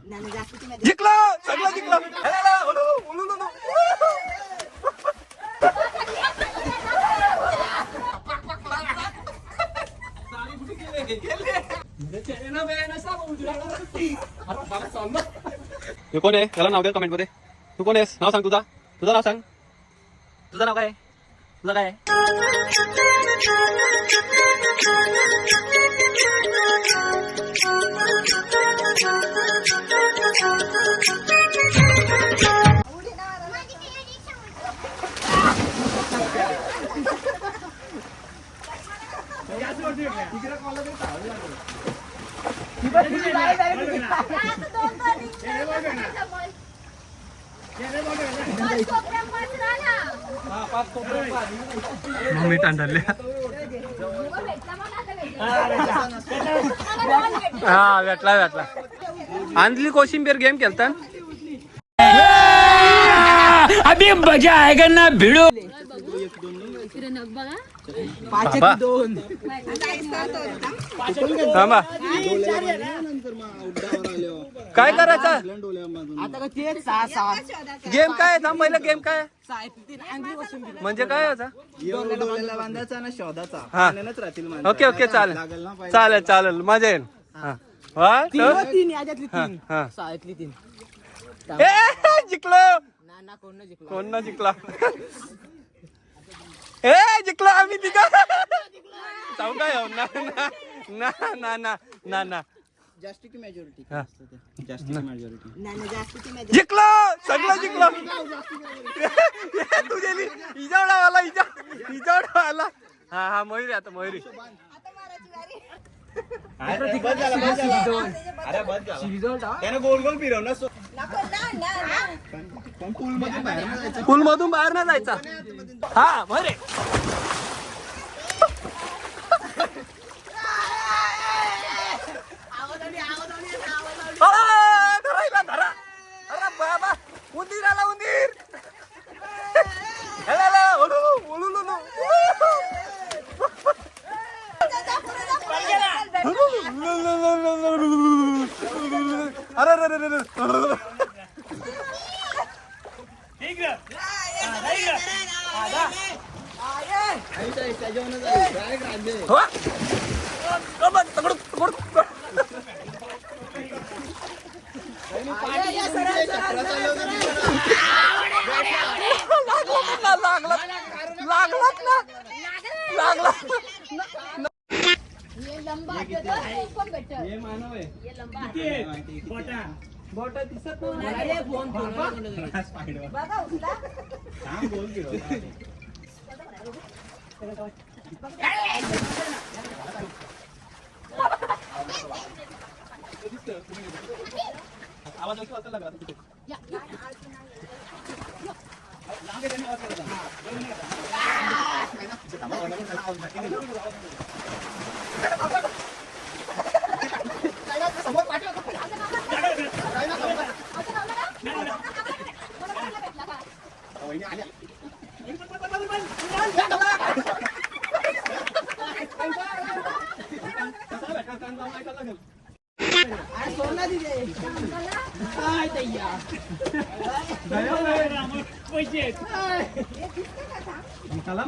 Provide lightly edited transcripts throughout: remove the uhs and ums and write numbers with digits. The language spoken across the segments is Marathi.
जिंकलो सगळं जिंकलो. हे कोण आहे त्याला नाव द्या कमेंट मध्ये. तू कोण आहेस नाव सांग तुझा. तुझं नाव सांग. तुझं नाव काय. तुझं काय. मम्मी तांडले. हा भेटला भेटला. आणली कोशिंबीर गेम खेळतात. अभी मजा आएगा ना भिड़ो. थांबा काय करायचं आता गेम काय. थांब पहिला गेम काय म्हणजे काय होता. बांधायचा ना शोधाचा. हा ओके ओके चालेल चालेल चालेल मजा येईल. जिंकलो कोण ना जिंकला. ए जिंकलो आम्ही तिथं जाऊ काय ना ना ना ना ना ना जास्ती की मेजॉरिटी जास्ती की मेजॉरिटी जिंकलो सगळं जिंकलो. तू गेली हिजावडा आला हिजावडा आला. हा हा मयुरी आता मयुरी. त्याने गोल गोल फिरवणार. पूल मधून बाहेर ना जायचा. हा बरे धरायला धरा. अरे बाबा उंदीर आला उंदीर. अरे लागला. बोटा दिसत आवाज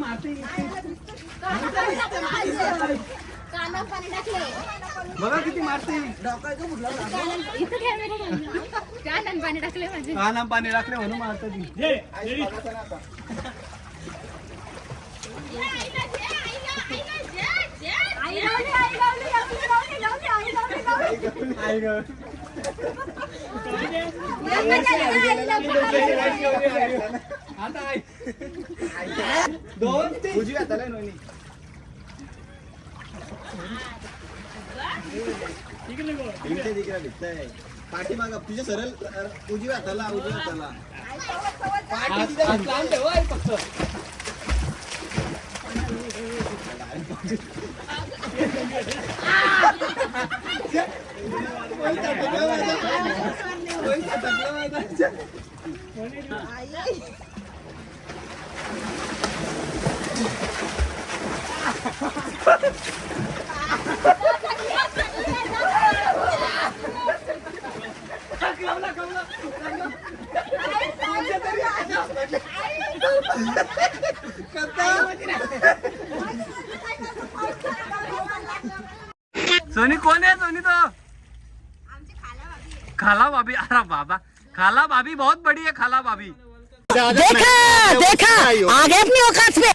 मारते बघा किती मारते. काना पाणी टाकले म्हणून मारतात. दोन तुझी आता पाठीमाग तुझ्या सरळ उजव्या हाताला फक्त. सोनी कोण आहे सोनी तो? खाला भाभी. अरे बाबा खाला भाभी बहुत बड़ी है खाला भाभी. देखा आगे अपनी औकात में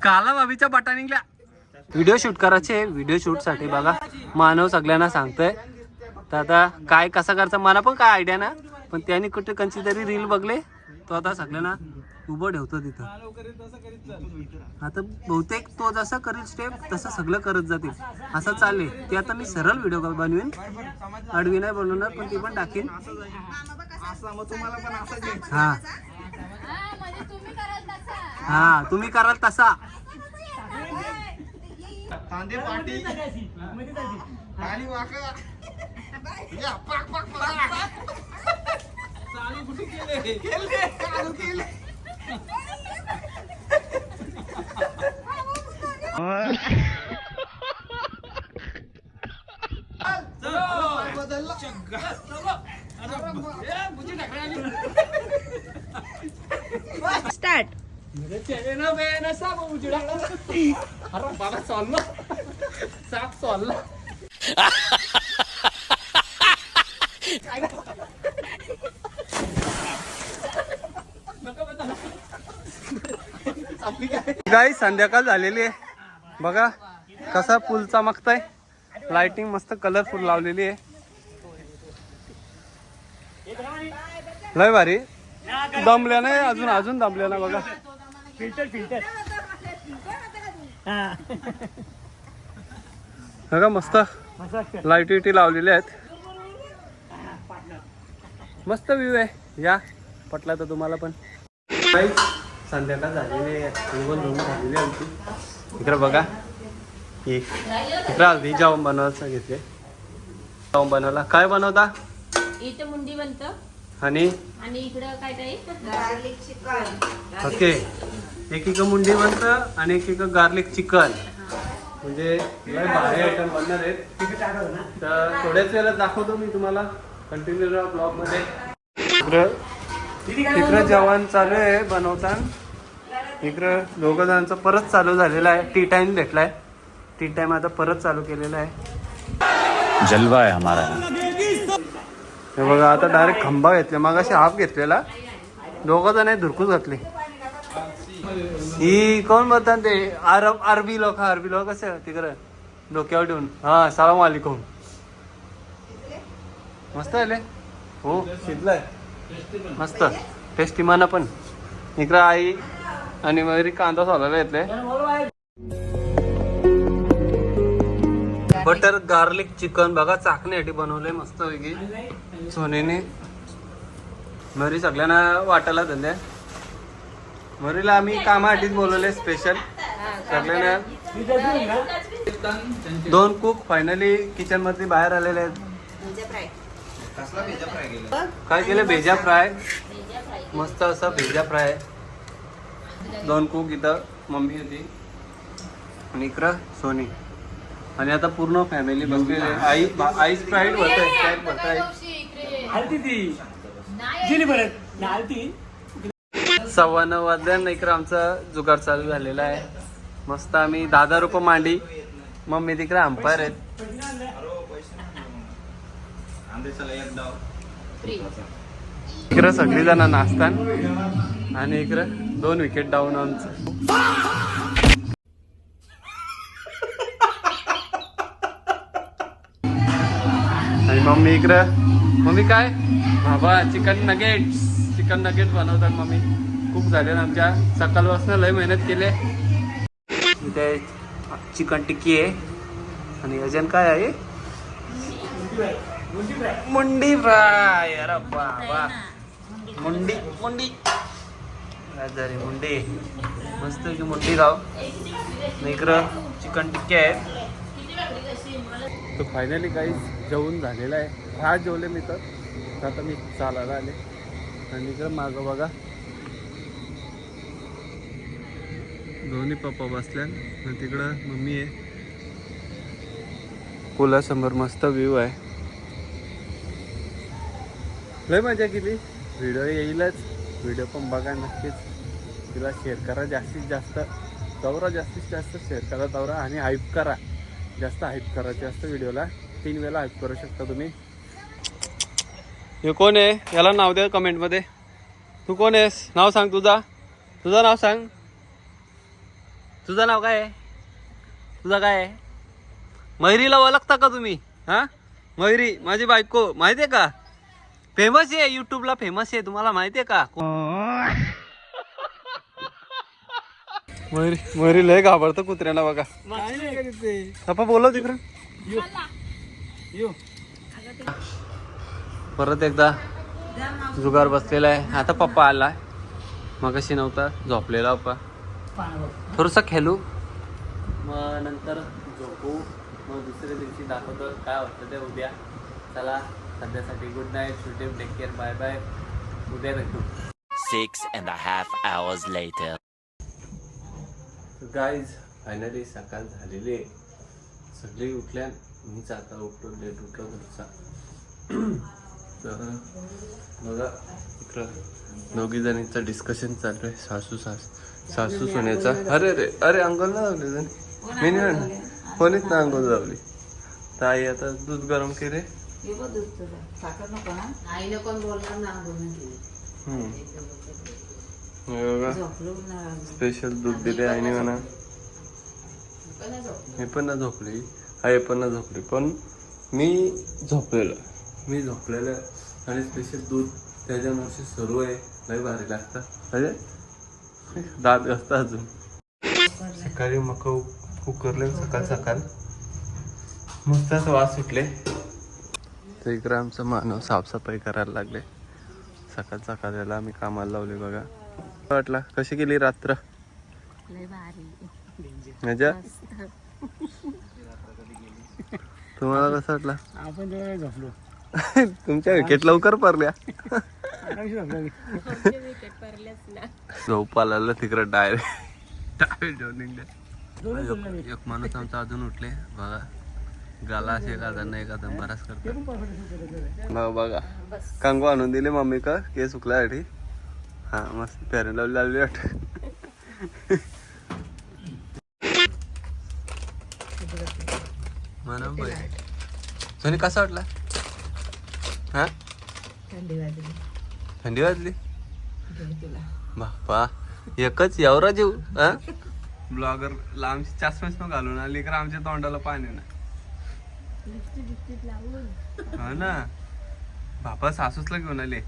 काला भाभीच्या बटा निघल्या. व्हिडिओ शूट करायचे. व्हिडिओ शूट साठी बघा मानव सगळ्यांना सांगतोय. तर आता काय कसा करायचा मला पण काय आयडिया ना, पण त्याने कुठे कंची तरी रील बघले तो आता सगळ्यांना उभं ठेवतो तिथं. आता बहुतेक तो जसा करेल स्टेप तसं सगळं करत जातील असं चालले. ते आता मी सरळ व्हिडिओ बनवीन, आडवी नाही बनवणार, पण ती पण टाकीन. हा हा तुम्ही कराल तसा. कांदे पाटी खाली वाका या पाक पाक पाक चालू कुठे केले चालू केले. स्टार्ट. अरे बाबा चाललो साप चालला. गाई संध्याकाळ झालेली आहे बघा कसा पूल चमकताय. लाइटिंग मस्त कलरफुल लावलेली आहे. लय भारी. दमल्या नाही अजून अजून दमल्या ना बघा. बघा मस्त लाईट विटी लावलेल्या आहेत. मस्त व्ह्यू आहे. या पटला तर तुम्हाला पण. संध्याकाळ झालेली झालेली आमची. इकडे बघा इकडे हल्दी जाऊन बनवायचं घेतले. जाऊन बनवला. काय बनवता? इथं मुंडी बनतं आणि इकडं काय काय गार्लिक चिकन. ओके. एक मुंडी बनतं आणि एक गार्लिक चिकन. म्हणजे लय भारी आयटम बनणार आहेत. तर थोड्याच वेळेला दाखवतो मी तुम्हाला कंटिन्यू राहा ब्लॉग मध्ये. इकडं जेवण चालू आहे बनवताना. इकडं दोघं जणांचं परत चालू झालेलं आहे. टी टाइम भेटलाय. टी टाइम आता परत चालू केलेला आहे. जलवा आहे हमारा. हे बघा आता डायरेक्ट खंबा घेतले. मग अशी हाफ घेतलेला. दोघं जण धुरकून घातले. ही कोण बोलतात ते अरबी लोक. अरबी लोक कसं तिकडं डोक्यावर ठेवून. हा सलाम वालेकुम. मस्त आले हो. शिजलाय मस्त टेस्टी माना पण. इकडं आई आणि वगैरे कांदा सोलायला येतले. बटर गार्लिक चिकन बघा चाकण्यासाठी बनवलंय मस्त वेगळी सोनेने. मरी सगळ्यांना वाटायला धंद्या. मरीला आम्ही कामासाठीच बोलवले स्पेशल सगळ्यांना. 2 कुक फायनली किचन मध्ये बाहेर आलेले आहेत. काय केलं? भेजा फ्राय. मस्त असं भेजा फ्राय. 2 कुक इथं मम्मी होती आणि इकडं सोनी. आणि आता पूर्ण फॅमिली बसलेली आहे. आई स्प्राईट भरताय. 9:15 वाजल्यानं इकडं आमचा जुगाड चालू झालेला आहे. मस्त आम्ही 10 रुपये मांडी. मम्मी तिकडे अंपायर आहेत. इकडं सगळी जण नाचतात आणि इकडं 2 विकेट डाऊन आमचं. आणि मम्मी इकडं. मम्मी काय बाबा चिकन नगेट बनवतात मम्मी. खूप झाले ना आमच्या. सकाळपासून लय मेहनत केले. इथे चिकन टिक्की आहे आणि अजून काय आहे? मुंडी फ्राय. अरे बाबा मुंडी मुंडी मस्त मुंडी राव. इकडं चिकन टिक्की आहे. तर फायनली काही जेवण झालेलं आहे. हा जेवले मी तर आता मी चालायला आले. आणि इकडं मागं बघा दोन्ही पप्पा बसल्या आणि तिकडं मम्मी आहे. पुलासमोर मस्त व्ह्यू आहे. लय मजा केली. व्हिडिओ येईलच, व्हिडिओ पण बघा नक्कीच. तिला शेअर करा जास्तीत जास्त, तवरा जास्तीत जास्त शेअर करा तवरा, आणि हाईप करा, जास्त हाईप करा जास्त व्हिडिओला. 3 वेळा हाईप करू शकता तुम्ही. हे कोण आहे, याला नाव द्या कमेंटमध्ये. तू कोण आहेस, नाव सांग तुझं नाव सांग. तुझं नाव काय आहे, तुझं काय आहे? मयुरीला ओळखता का तुम्ही? हा, मयुरी माझी बायको, माहिती आहे का? फेमस आहे, युट्यूबला फेमस आहे, तुम्हाला माहिती आहे का? मयुरी लय घाबरतं कुत्र्याला बघा. पप्पा बोलव तिकडं. परत एकदा जुगार बसलेला आहे. आता पप्पा आला, मगाशी नव्हता, झोपलेला पप्पा. थोडंसं खेळू, मग नंतर झोपू, मग दुसऱ्या दिवशी दाखवतो काय होतं ते उद्या. चला सध्यासाठी गुड नाईट, सुटेम, टेक केअर, बाय बाय, उद्या भेटू. 6.5 hours later. गाईज फायनली सकाळ झालेली आहे, सगळे उठल्या, मीच आता उठलो, लेट उठलो थोडसा. तर बघा इकडं दोघी जणींचं डिस्कशन चालू आहे, सासू सोन्याचा. अरे अरे अरे अंघोल ना लावले जण, मी नाही कोणीच ना अंघोल लावली. तर आई आता दूध गरम केले. स्पेशल दूध दिले आईने म्हणा. मी पण ना झोपली, आई पण ना झोपली, पण मी झोपलेलं आणि स्पेशल दूध त्याच्यामुळे सुरू आहे. लय भारी लागतं, अरे दात घासता अजून. सकाळी मका उकरले, सकाळ मस्त असं वास सुटले. तर इकडं आमचं मानव साफसफाई करायला लागले. सकाळ याला आम्ही कामाला लावले. बघा वाटला कशी गेली रात्र मजा. तुम्हाला कसं वाटलं? आपण झोपलो. तुमच्या विकेट लवकर पडल्या. झोप आला तिकडं डायरेक्ट जेवण निघल्या. एक माणूस आमचा अजून उठले बघा, गाला असे एखादा बराच करतो. बघा कांगो आणून दिले मम्मी का केस सुकल्यासाठी. हा मस्त फेरन लावली वाट. म्हणा सोनी कसा वाटला? हा थंडी वाजली बाप्पा. एकच एवढा जीव हा ब्लॉगर लांबची चष्मेच न घालून आली का आमच्या तोंडाला पाणी ना. हा ना बापा, सासूसला घेऊन आले.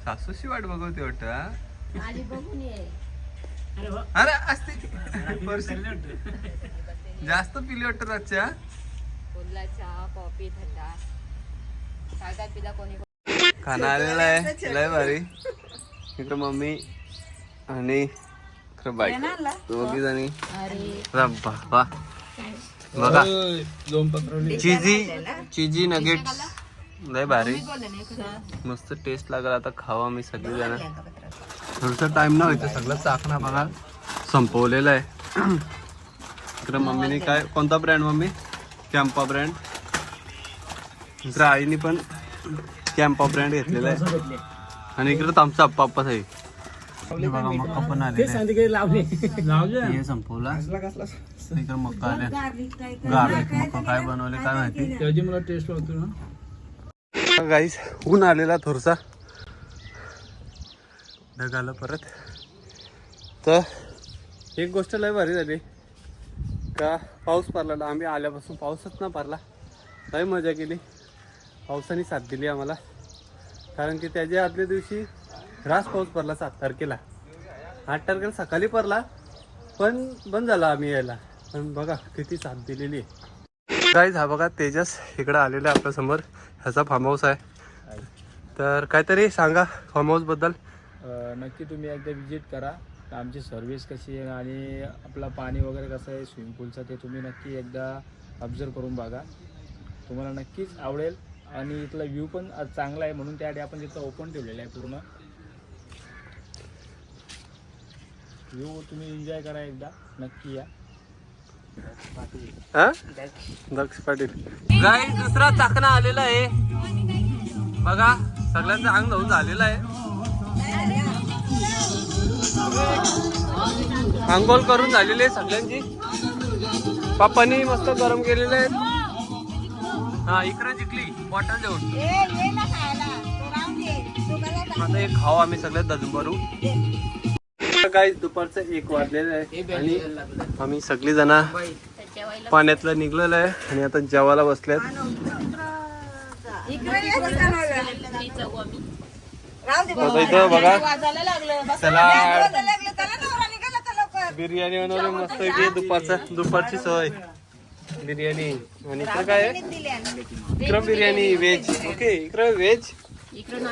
सासूची वाट बघवते वाटत. अरे असते जास्त पिली वाटत आजच्या. खाना आलेला आहे लय भारी. इकडे मम्मी आणि इकडे बाईक, दोघी जणी. बाबा बघा चीजी नगेट्स लय भारी, मस्त टेस्ट लागला. आता खावा मी सगळी जण. थोडसा टाइम ना व्हायचं, सगळं चाकणा बघा संपवलेलं आहे. इकडे मम्मीने काय कोणता ब्रँड मम्मी? कॅम्पा ब्रँड. इकडे आईने पण कॅम्पा ब्रँड घेतलेला आहे. आणि इकडे आमचा पप्पा साहेब बघा मक्का पण आले, हे संपवला. इकडे मक्का आले, गार्लिक मक्का काय बनवले काय माहिती, त्याची मला टेस्ट होतो ना. गाईस ऊन आलेला थोडसा, ढग आलं परत. तर एक गोष्ट लय भारी झाली का, पाऊस पडला. आम्ही आल्यापासून पाऊसच ना पडला. लय मजा केली, पावसाने साथ दिली आम्हाला. कारण की त्याच्या आदल्या दिवशी रास पाऊस पडला 7 तारखेला. 8 तारखेला सकाळी पडला, पण बंद झाला आम्ही यायला. पण बघा किती साथ दिलेली आहे. गाईज हा बघा तेजस इकडं आलेला आहे आपल्या समोर. ह्याचा फार्म हाऊस आहे. तर काहीतरी सांगा फार्म हाऊस बद्दल. नक्की तुम्ही एकदा विजिट करा. आमची सर्व्हिस कशी आहे आणि आपला पाणी वगैरे कसं आहे स्विमिंग पूलचं, ते तुम्ही नक्की एकदा ऑब्झर्व करून बघा. तुम्हाला नक्कीच आवडेल. आणि इथला व्ह्यू पण चांगला आहे, म्हणून त्यासाठी आपण तिथं ओपन ठेवलेलं आहे पूर्ण. व्ह्यू तुम्ही एन्जॉय करा, एकदा नक्की या. दक्ष पाटील गाईज दुसरा चाकणा आलेला आहे. बघा सगळ्यांचं अंग धुवून झालेलं आहे. आंघोळ करून झालेली आहे सगळ्यांची. पप्पांनी मस्त गरम केलेले आहेत. हा इकडे जिंकली बॉटल देऊन. आता एक खाऊ आम्ही सगळ्यात दजून भरू. काही दुपारचं 1 वाजलेलं आहे आणि आम्ही सगळी जण पाण्यातलं निघलेलं आहे आणि आता जेवायला बसलेत. आता इथं बघा सलाड बिर्याणी बनवली मस्त पैकी. दुपारची सोय बिर्याणी आणि इकडं काय आहे? इकडं बिर्याणी व्हेज. ओके इकडं व्हेज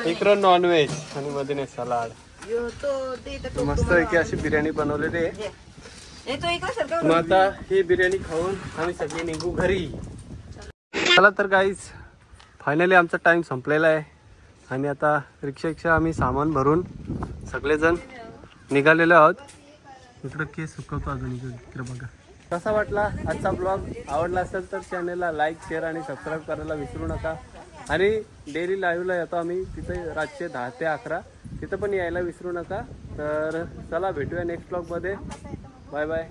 इकडं नॉन व्हेज आणि मध्ये सलाड. मस्त पैकी अशी बिर्याणी बनवलेली आहे. मग आता ही बिर्याणी खाऊन आम्ही सगळे निघू घरी. चला तर गाईज फायनली आमचा टाइम संपलेला आहे आणि आता रिक्षा आम्ही सामान भरून सगळेजण निघालेलो आहोत. इकडं केस सुकवतो अजून इकडे बघा. कसा वाटला आजचा ब्लॉग? आवडला असेल तर चॅनलला लाईक शेअर आणि सबस्क्राईब करायला विसरू नका. आणि डेली लाईव्हला येतो आम्ही तिथे रातचे 10 ते 11 तिथं पण यायला विसरू नका. तर चला भेटूया नेक्स्ट ब्लॉगमध्ये. Bye bye.